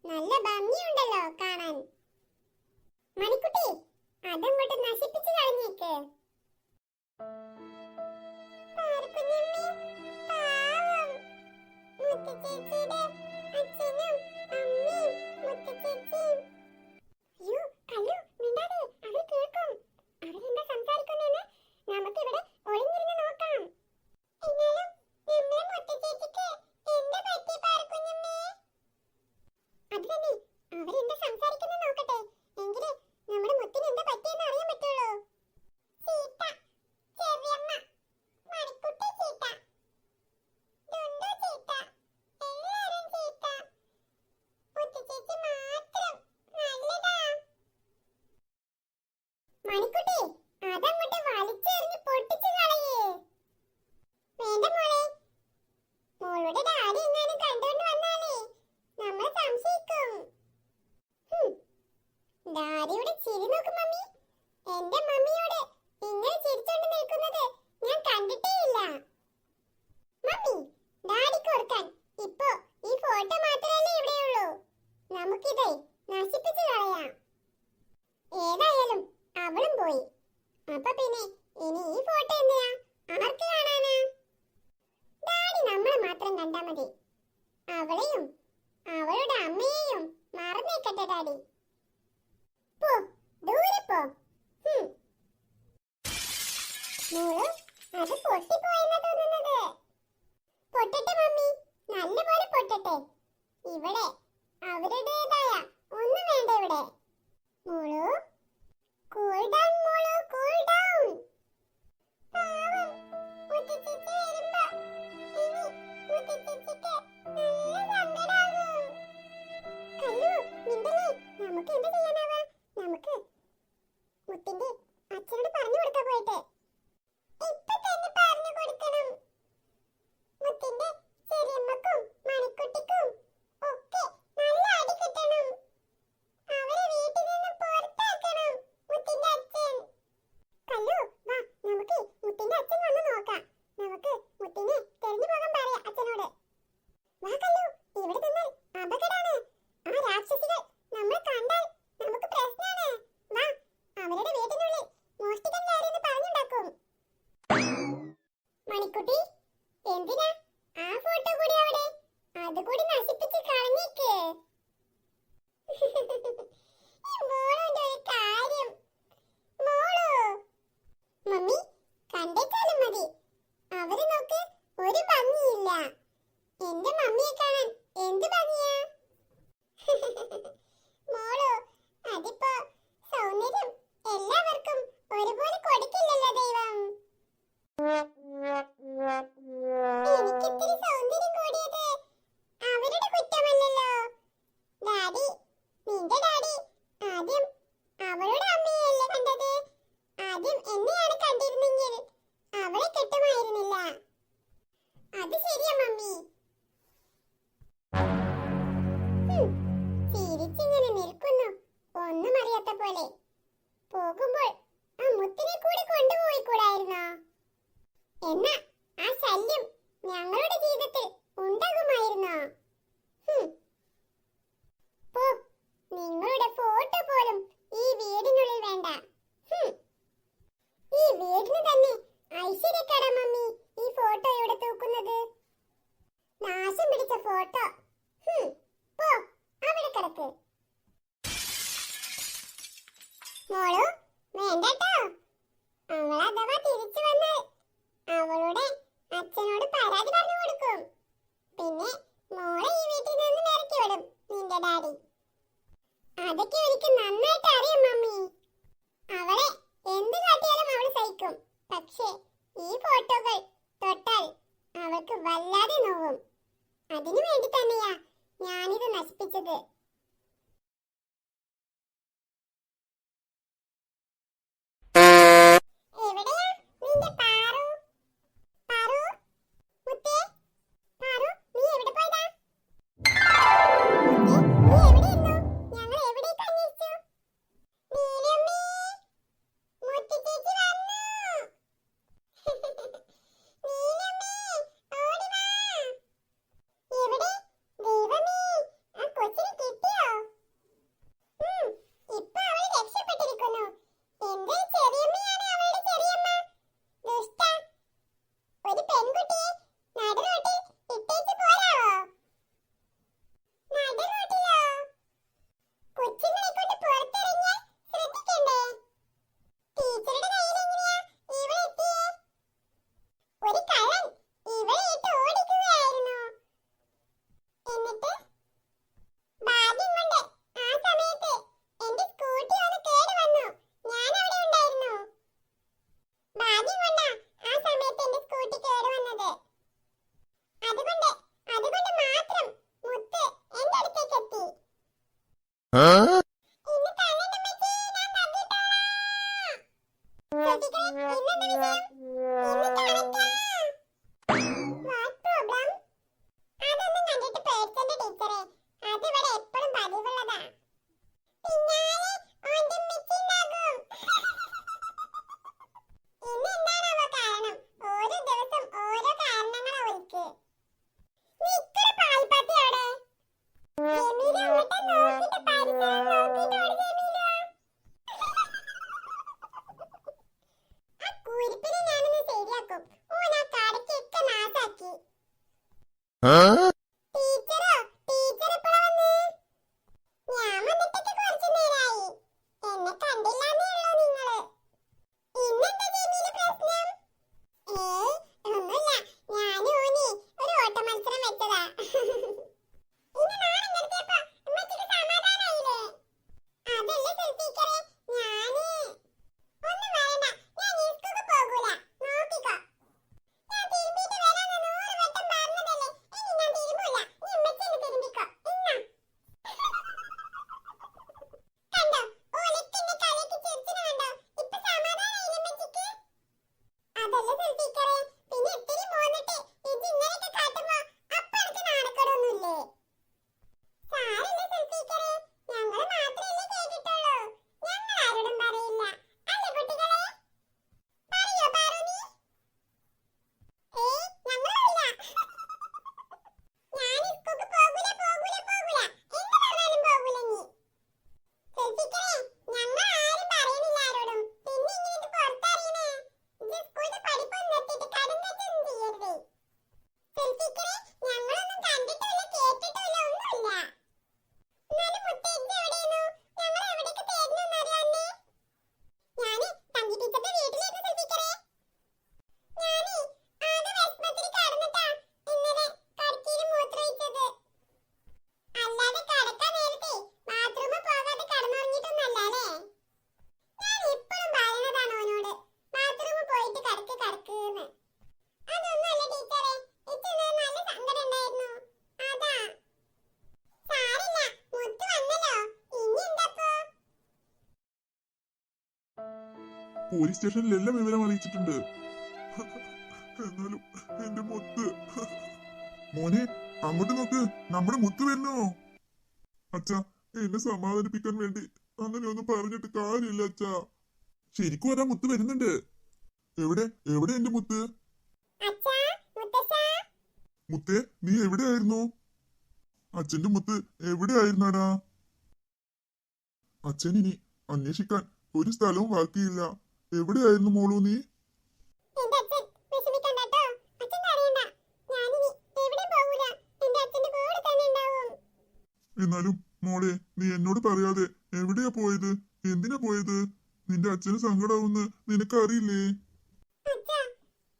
നല്ല ഭംഗിയുണ്ടല്ലോ കാണാൻ. മണിക്കുട്ടി, അതങ്ങോട്ട് നശിപ്പിച്ചു കളഞ്ഞേക്ക്. മണിക്കുട്ടി, അതങ്ങോട്ട് വലിച്ചെറിഞ്ഞ് പൊട്ടിച്ചു കളയേ. വേണ്ട മോളെ, മോളുടെ ഡാഡി എങ്ങാനും കണ്ടോണ്ട് വന്നാലേ നമ്മൾ സംശയിക്കും. ഡാഡിയുടെ ചിരി നോക്ക് മമ്മി. എന്റെ മമ്മിയോട് ഇങ്ങനെ ചിരിച്ചോണ്ട് നിൽക്കുന്നത് ഞാൻ കണ്ടിട്ടേയില്ല. മമ്മി, ഡാഡിക്ക് കൊടുക്കാൻ ഇപ്പോ ഈ ഫോട്ടോ മാത്രമല്ലേ ഇവിടെയുള്ളൂ. നമുക്കിതേ നശിപ്പിച്ചു കളയാം. ഏതായാലും അവളും പോയി. അപ്പൊ പിന്നെ ഇനി ഈ ഫോട്ടോ എന്തിനാ? ആർക്ക് കാണാനാ? ഡാഡി നമ്മളെ മാത്രം കണ്ടാ മതി. അവളെയും അവളുടെ അമ്മയെയും മറന്നേക്കട്ടെ ഡാഡി. പോ, ദൂരെ പോ. മോള്, അത് പൊട്ടിപ്പോയെന്നാ തോന്നുന്നത്. പൊട്ടട്ടെ മമ്മി, നല്ലപോലെ പൊട്ടട്ടെ. ഇവിടെ അവരുടേതായ ഒന്നും വേണ്ട ഇവിടെ. മോളു, കൂൾ ഡൗൺ മോളു, കൂൾ ഡൗൺ. പാവം മുത്തശ്ശേച്ചി വരുമ്പോ ഇനി മുത്തശ്ശേച്ചിക്ക് നല്ല സങ്കടാകും. കല്ലു, മിണ്ടല്ലേ. നമുക്ക് എന്ത് ചെയ്യാനാവാ? നമുക്ക് മുത്തിന്റെ അച്ഛനോട് പറഞ്ഞു കൊടുക്കാൻ പോയിട്ട്. ഇപ്പൊ തന്നെ പറഞ്ഞു കൊടുക്കണം. മുത്തിന്റെ ചെറിയമ്മക്കും മണിക്കുട്ടിക്കും ഒക്കെ നല്ല അടി കിട്ടണം. അവരെ വീട്ടിൽ നിന്ന് പുറത്താക്കണം മുത്തിന്റെ അച്ഛൻ. കല്ലു, വാ, നമുക്ക് മുത്തിന്റെ അച്ഛൻ വന്ന് നോക്കാം. നമുക്ക് മുത്തിനെ തെരഞ്ഞു പോകാൻ പറയാം അച്ഛനോട്. വാ കല്ലു, ഇവിടെ നിന്നാൽ അപകടാണ്. ആ രാക്ഷസികൾ നമ്മളെ കണ്ടാൽ നമുക്ക് പ്രശ്നമാണ്. വാ, അവരുടെ വീട്ടിനുള്ളിൽ മോഷ്ടിക്കാൻ കയറിയെന്ന് പറഞ്ഞുണ്ടാക്കും. മണിക്കുട്ടി, എന്തിനാ ആ ഫോട്ടോ കൂടി അവിടെ? അതുകൂടി നശിപ്പിച്ച് കളഞ്ഞേക്ക്. മോളുടെ ഒരു കാര്യം. മോളു, മമ്മി, കണ്ടേച്ചാലും മതി. അവര് നോക്ക്, ഒരു ഭംഗിയില്ല. എന്റെ മമ്മിയെ കാണാൻ എന്ത് ഭംഗിയാ. മോളു, അതിപ്പോ സൗന്ദര്യം എല്ലാവർക്കും ഒരുപോലെ കൊടുക്കില്ലല്ലോ ദൈവം. എനിക്കിത്തിരി സൗന്ദര്യം കൂടിയത് അവരുടെ കുറ്റമല്ലല്ലോ. ഡാഡി, നിന്റെ ഡാഡി ആദ്യം അവളുടെ അമ്മയെയല്ലേ കണ്ടത്? ആദ്യം എന്നെയാണ് കണ്ടിരുന്നെങ്കിൽ അവളെ കിട്ടുമായിരുന്നില്ല. അത് ശരിയാ മമ്മി. ചിരിച്ചിങ്ങനെ നിൽക്കുന്നു, ഒന്നും അറിയാത്ത പോലെ. പോകുമ്പോൾ ആ മുത്തിനെ കൂടി കൊണ്ടുപോയിക്കൂടായിരുന്നോ? എന്നാ ആ ശല്യം ഞങ്ങളുടെ ജീവിതത്തിൽ ഉണ്ടാകുമായിരുന്നോ? പോ, നിങ്ങളുടെ ഫോട്ടോ പോലും ഈ വീടിനുള്ളിൽ വേണ്ട. ഈ വീടിന് തന്നെ ഐശ്വര്യക്കട മമ്മി ഈ ഫോട്ടോ ഇവിടെ തൂക്കുന്നത്. നാശം പിടിച്ച ഫോട്ടോ. പോ, അവിടെ കിടക്ക്. മോളു, വേണ്ടട്ടോ. അവളഥവാ തിരിച്ചു വന്നാൽ അവളുടെ അച്ഛനോട് പരാതി പറഞ്ഞു കൊടുക്കും. പിന്നെ മോളെ ഈ വീട്ടിൽ നിന്ന് ഇറക്കി വിടും നിന്റെ ഡാഡി. അതൊക്കെ എനിക്ക് നന്നായിട്ട് അറിയാം മമ്മി. അവളെ എന്ത് കാട്ടിയാലും അവൾ സഹിക്കും. പക്ഷേ ഈ ഫോട്ടോകൾ തൊട്ടാൽ അവൾക്ക് വല്ലാതെ നോവും. അതിനു വേണ്ടി തന്നെയാ ഞാനിത് നശിപ്പിച്ചത്. എവിടെയാ നിന്റെ പാറു? പാറു, മുത്തേ, പാറു, നീ എവിടെ പോയതാ? മുത്തേ, നീ എവിടെയായിരുന്നു? ഞങ്ങൾ എവിടേക്ക് അന്വേഷിച്ചു? നീലമ്മേ, മുത്തി ചേച്ചി വന്നു. നീലമ്മേ, ഓടി വാ. എവിടെ? ദൈവമേ, ആ കൊച്ചിനെ ഇന്ന് തലേന്ന് ഉമ്മച്ചി ഞാൻ തട്ടിട്ടോളാം. ശ്രദ്ധിക്കണേ, ഇന്നെന്താ വിഷയം? ഇന്ന് തലയ്ക്കാ. What problem? അതൊന്നും കണ്ടിട്ട് പേടിച്ചണ്ട ടീച്ചറെ. അതിവിടെ എപ്പോഴും പതിവുള്ളതാ. പിന്നാലെ ഓന്റെ ഉമ്മച്ചി ഉണ്ടാകും. ഇന്ന് എന്താണാവോ കാരണം? ഓരോ ദിവസം ഓരോ കാരണങ്ങളാ ഓൽക്ക്. നീ ഇത്ര പാൽപ്പാത്തി അവിടെ? ജമീല അങ്ങോട്ട് നോക്കിട്ട് പരിസരം നോക്കിട്ട് ഓടി ജമീല. ആ കുരിപ്പിനെ ഞാനൊന്ന് ശരിയാക്കും. ഓൻ ആ കടക്കൊക്കെ നാസാക്കി. ടീച്ചറോ? ടീച്ചർ എപ്പോഴാ വന്നേ? ഞാൻ വന്നിട്ടൊക്കെ കുറച്ചു നേരായി. എന്നെ കണ്ടില്ലാന്നേ ഉള്ളൂ നിങ്ങള്. ഇന്നെന്താ ജമീല പ്രശ്നം? ഏയ് ഒന്നുമില്ല. ഞാനും ഓനെ ഒരു ഓട്ട മത്സരം വെച്ചതാ. ഇനി നാളെ നിർത്തിയപ്പോ ഉമ്മച്ചിക്ക് സമാധാനായില്ലേ? അതല്ലേ സുൽഫീക്കറെ, ഞാന് ഒന്നും വേണ്ട. ഞാൻ ഈ സ്കൂൾക്ക് പോകൂല. നോക്കിക്കോ. ഞാൻ തിരുമ്പിയിട്ട് വരാന്ന് 100 വട്ടം പറഞ്ഞതല്ലേ. ഇനി ഞാൻ തിരുമ്പൂല. നീ ഉമ്മച്ചിനെ തിരുമ്പിക്കോ. ഇന്നാ. കണ്ടോ? ഓലൊക്കെ കളിക്ക് ചിരിച്ചിന് കണ്ടോ? ഇപ്പൊ സമാധാനായില്ലേ ഉമ്മച്ചിക്ക്? അതല്ലേ സുൽഫീക്കറെ, പിന്നെ ഇത്തിരി പോന്നിട്ട് ഇത് ഇങ്ങനെയൊക്കെ കാട്ടുമ്പോ അപ്പൊ എനിക്ക് നാണക്കേടൊന്നുമില്ലേ? സാരില്ല സുൽഫീക്കറെ, ഞങ്ങള് മാത്രല്ലേ കേട്ടിട്ടുള്ളൂ. ഞങ്ങൾ ആരോടും പറയില്ല. അല്ലേ കുട്ടികളെ? പറയോ പാറു നീ? ഏയ് ഞങ്ങൾ പറയില്ല. ഞാൻ സ്കൂൾക്ക് പോകൂല പോകൂല പോകൂല. എന്ത് പറഞ്ഞാലും പോകൂല നീ. സുൽഫീക്കറെ, ഞങ്ങൾ ആരും പറയുന്നില്ല ആരോടും. പിന്നെ ഇങ്ങനെ ഇത് പുറത്തറിയണേ. ഇത് സ്കൂളിന്റെ പഠിപ്പൊന്നും നിർത്തിയിട്ട് കടുംകച്ചൊന്നും ചെയ്യരുതേ. സുൽഫീക്കറെ, ഞങ്ങളൊന്നും കണ്ടിട്ടുമില്ല കേട്ടിട്ടുമില്ല ഒന്നുമില്ല. എന്നാലും മുത്തേച്ചി എവിടെയായിരുന്നു? ഞങ്ങൾ എവിടേക്ക് തേടുന്നെന്ന് അറിയാന്നേ. ഞാന് തങ്കി ടീച്ചറുടെ വീട്ടിലായിരുന്നു സുൽഫീക്കറെ. ഞാനേ ആകെ വിഷമത്തിൽ കടന്നിട്ടാ ഇന്നലെ കടക്കീല് മൂത്രമൊഴിച്ചത്. അല്ലാതെ കടക്കാൻ നേരത്തെ ബാത്റൂമിൽ പോകാതെ കടന്നുറങ്ങിയിട്ടൊന്നല്ല അല്ലേ? ഞാൻ എപ്പോഴും പറയുന്നതാണ് അവനോട് ബാത്റൂമിൽ പോയിട്ട് കടക്ക്. അതൊന്നുമല്ല ടീച്ചറെ, ഇച്ചിരി നല്ല സങ്കടം ഉണ്ടായിരുന്നു. അതാ. സാരില്ല, മുത്ത് വന്നല്ലോ. ഇനി എന്താപ്പോ? പോലീസ് സ്റ്റേഷനിലെല്ലാം വിവരം അറിയിച്ചിട്ടുണ്ട്. എന്നാലും എന്റെ മുത്ത്. മോനെ അങ്ങോട്ട് നോക്ക്, നമ്മുടെ മുത്ത് വരുന്നോ? അച്ഛാ, എന്നെ സമാധാനിപ്പിക്കാൻ വേണ്ടി അങ്ങനെയൊന്നും പറഞ്ഞിട്ട് കാര്യമില്ല അച്ഛാ. ശരിക്കും ഒരാ മുത്ത് വരുന്നുണ്ട്. എവിടെ എവിടെ എന്റെ മുത്ത്? അച്ഛാ, മുത്തശ്ശാ. മുത്തേ, നീ എവിടെയായിരുന്നു? അച്ഛന്റെ മുത്ത് എവിടെയായിരുന്നാടാ? അച്ഛനിനി അന്വേഷിക്കാൻ ഒരു സ്ഥലവും ബാക്കിയില്ല. എവിടെയായിരുന്നു മോളൂ നീ? എന്റെ അച്ഛൻ വിഷമിക്കണ്ട ട്ടോ. അച്ഛൻ കരയണ്ട. ഞാനിനി എവിടെയും പോകൂല. എന്റെ അച്ഛന്റെ കൂടെ തന്നെ ഉണ്ടാവും. എന്നാലും മോളെ, നീ എന്നോട് പറയാതെ എവിടെയാ പോയത്? എന്തിനാ പോയത്? നിന്റെ അച്ഛന് സങ്കടാവുന്ന് നിനക്കറിയില്ലേ? അച്ഛാ,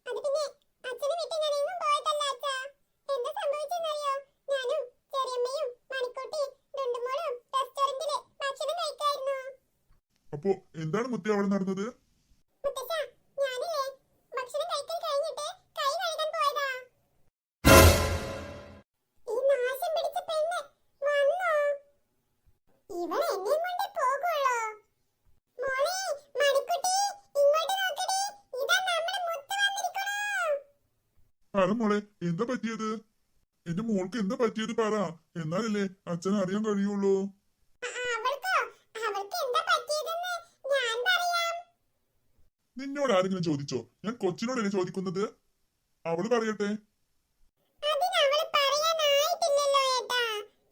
അത് പിന്നെ അച്ഛനെ വിട്ട് ഞാൻ എങ്ങും പോയിട്ടല്ല അച്ഛാ. എന്താ സംഭവിച്ചെന്നറിയോ? ഞാനും ചെറിയമ്മയും മണിക്കുട്ടിയും ഡുണ്ടുമോളും റെസ്റ്റോറന്റില് ഭക്ഷണം കഴിക്കായിരുന്നു. അപ്പോ എന്താണ് മുത്തേ അവിടെ നടന്നത്? മുത്തശ്ശാ, ഞാനില്ലേ ഭക്ഷണം കഴിക്കൽ കഴിഞ്ഞിട്ട് കൈ കഴുകാൻ പോയതാ. ഈ നാശം പിടിച്ച പെണ്ണ് വന്നോ? ഇവൾ എന്നെയും കൊണ്ട് പോകുള്ളോ? മോളെ, മണിക്കുട്ടി, ഇങ്ങോട്ട് നോക്കടി. ഇതാ നമ്മുടെ മുത്ത് വന്നിരിക്കണു. പറ മോളെ, എന്താ പറ്റിയത്? എന്റെ മോൾക്ക് എന്താ പറ്റിയത് പറ. എന്നാലല്ലേ അച്ഛൻ അറിയാൻ കഴിയുള്ളൂ. അവൾക്ക് എന്താ പറ്റിയതെന്ന് ഞാൻ പറയാം. നിന്നോട് ആരെങ്കിലും ചോദിച്ചോ? ഞാൻ കൊച്ചിനോടല്ലേ ചോദിക്കുന്നത്. അവള് പറയട്ടെ. അതിനവള് പറയാനായിട്ടില്ലല്ലോ ഏട്ടാ.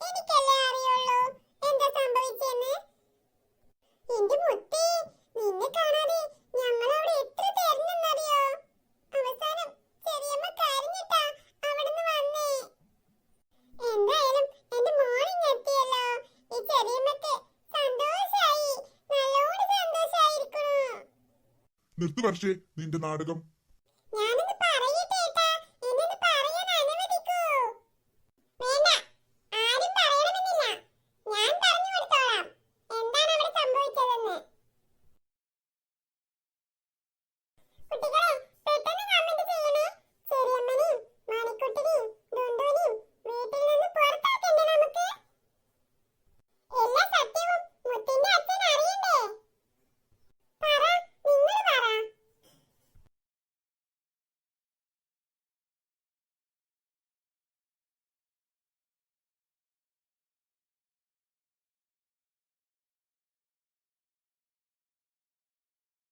എനിക്കല്ലേ അറിയുള്ളൂ എന്താ സംഭവിച്ചെന്ന്. എന്റെ മുത്തേ, നിന്നെ കാണാതെ ഞങ്ങളവിടെ എത്ര തേടുന്നെന്നറിയോ? അവസാനം ചെറിയമ്മ കരഞ്ഞിട്ടാ അവിടുന്ന് വന്നേ. എന്തായാലും എന്റെ മോളിങ് എത്തിയല്ലോ. ഈ ചെറിയമ്മക്ക് സന്തോഷായി. നല്ലോണം സന്തോഷായിരിക്കണു. നിർത്ത് വർഷേ നിന്റെ നാടകം.